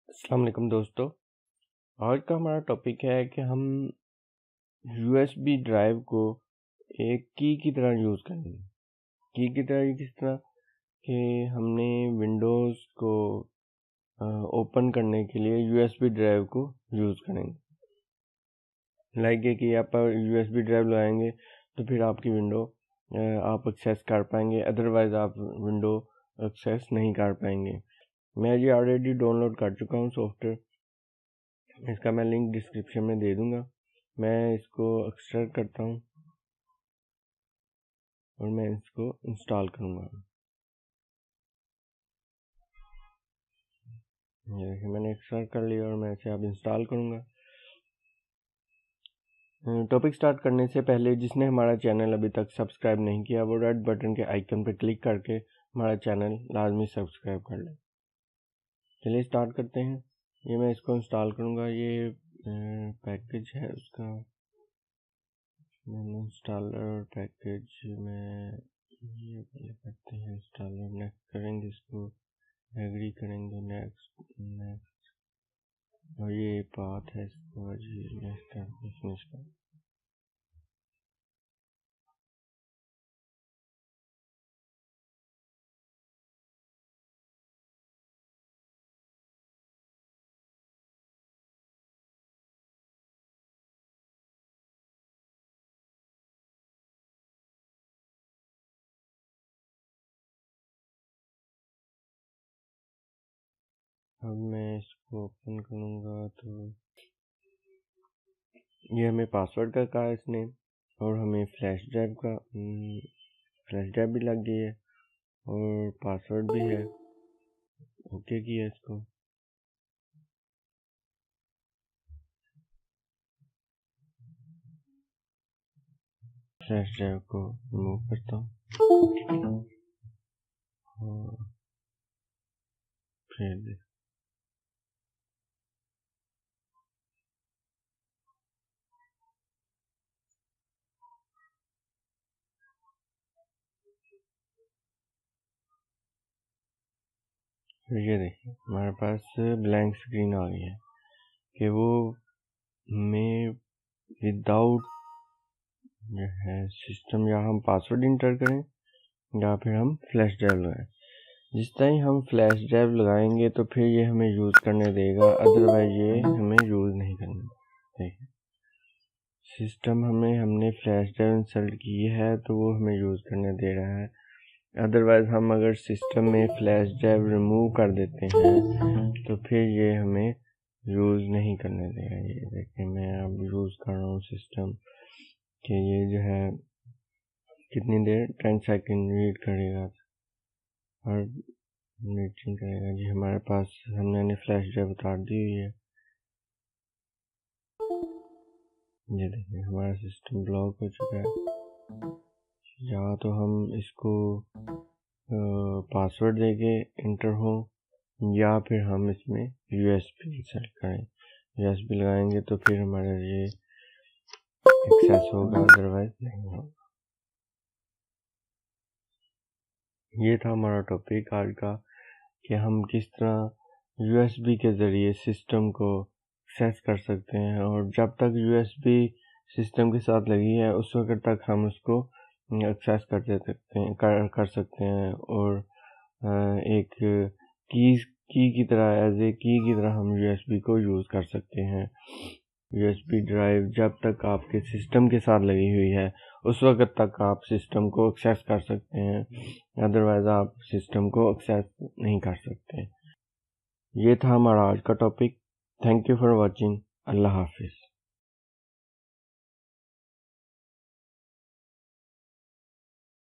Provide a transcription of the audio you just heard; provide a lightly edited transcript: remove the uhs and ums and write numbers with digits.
अस्सलाम वालेकुम दोस्तों। आज का हमारा टॉपिक है कि हम USB ड्राइव को एक की तरह यूज़ करेंगे। की की तरह किस तरह कि हमने विंडोज़ को ओपन करने के लिए USB ड्राइव को यूज़ करेंगे। लाइक है कि आप USB ड्राइव लगाएंगे तो फिर आपकी विंडो आप एक्सेस कर पाएंगे, अदरवाइज़ आप विंडो एक्सेस नहीं कर पाएंगे। मैं ये ऑलरेडी डाउनलोड कर चुका हूँ सॉफ्टवेयर, इसका मैं लिंक डिस्क्रिप्शन में दे दूंगा। मैं इसको एक्सट्रैक्ट करता हूँ और मैं इसको इंस्टॉल करूँगा। ये देखिए मैंने एक्सट्रैक्ट कर लिया और मैं इसे अब इंस्टॉल करूँगा। टॉपिक स्टार्ट करने से पहले जिसने हमारा चैनल अभी तक सब्सक्राइब नहीं किया वो रेड बटन के आइकन पर क्लिक करके हमारा चैनल लाजमी सब्सक्राइब कर लें। चलिए स्टार्ट करते हैं। ये मैं इसको इंस्टॉल करूँगा। ये पैकेज है उसका, इंस्टॉलर पैकेज में ये पहले करते हैं इंस्टॉलर। नेक्स्ट करेंगे, इसको एग्री करेंगे, नेक्स्ट और ये पाथ है इसको जी नेक्स्ट फिनिश कर। अब मैं इसको ओपन करूँगा तो ये हमें पासवर्ड का कहा इसने और हमें फ्लैश ड्राइव भी लग गई है और पासवर्ड भी है। ओके किया इसको। फ्लैश ड्राइव को रिमूव करता हूँ और फिर ये देखिए हमारे पास ब्लैंक स्क्रीन आ गई है कि वो में विदाउट जो है सिस्टम या हम पासवर्ड इंटर करें या फिर हम फ्लैश ड्राइव लगाएं। जिस टाइम हम फ्लैश ड्राइव लगाएंगे तो फिर ये हमें यूज़ करने देगा, अदरवाइज ये हमें यूज़ नहीं करना। देखिए सिस्टम हमने फ्लैश ड्राइव इंस्टॉल की है तो वो हमें यूज़ करने दे रहा है, अदरवाइज हम अगर सिस्टम में फ्लैश ड्राइव रिमूव कर देते हैं तो फिर ये हमें यूज़ नहीं करने देगा। ये देखिए मैं अब यूज़ कर रहा हूँ सिस्टम कि ये जो है कितनी देर 10 सेकंड रीड करेगा और रीडिंग करेगा। जी हमारे पास हमने फ्लैश ड्राइव उतार दी हुई है। ये देखिए हमारा सिस्टम ब्लॉक हो चुका है। या तो हम इसको पासवर्ड देके इंटर हो या फिर हम इसमें USB सेलेक्ट करें। USB लगाएंगे तो फिर हमारा ये एक्सेस होगा, अदरवाइज नहीं होगा। ये था हमारा टॉपिक आज का कि हम किस तरह USB के ज़रिए सिस्टम को एक्सेस कर सकते हैं और जब तक USB सिस्टम के साथ लगी है उस वक्त तक हम उसको एक्सेस कर सकते हैं और एक की की तरह एज ए की तरह हम USB को यूज़ कर सकते हैं। USB ड्राइव जब तक आपके सिस्टम के साथ लगी हुई है उस वक्त तक आप सिस्टम को एक्सेस कर सकते हैं, अदरवाइज आप सिस्टम को एक्सेस नहीं कर सकते। ये था हमारा आज का topic. Thank you for watching. अल्लाह हाफिज़।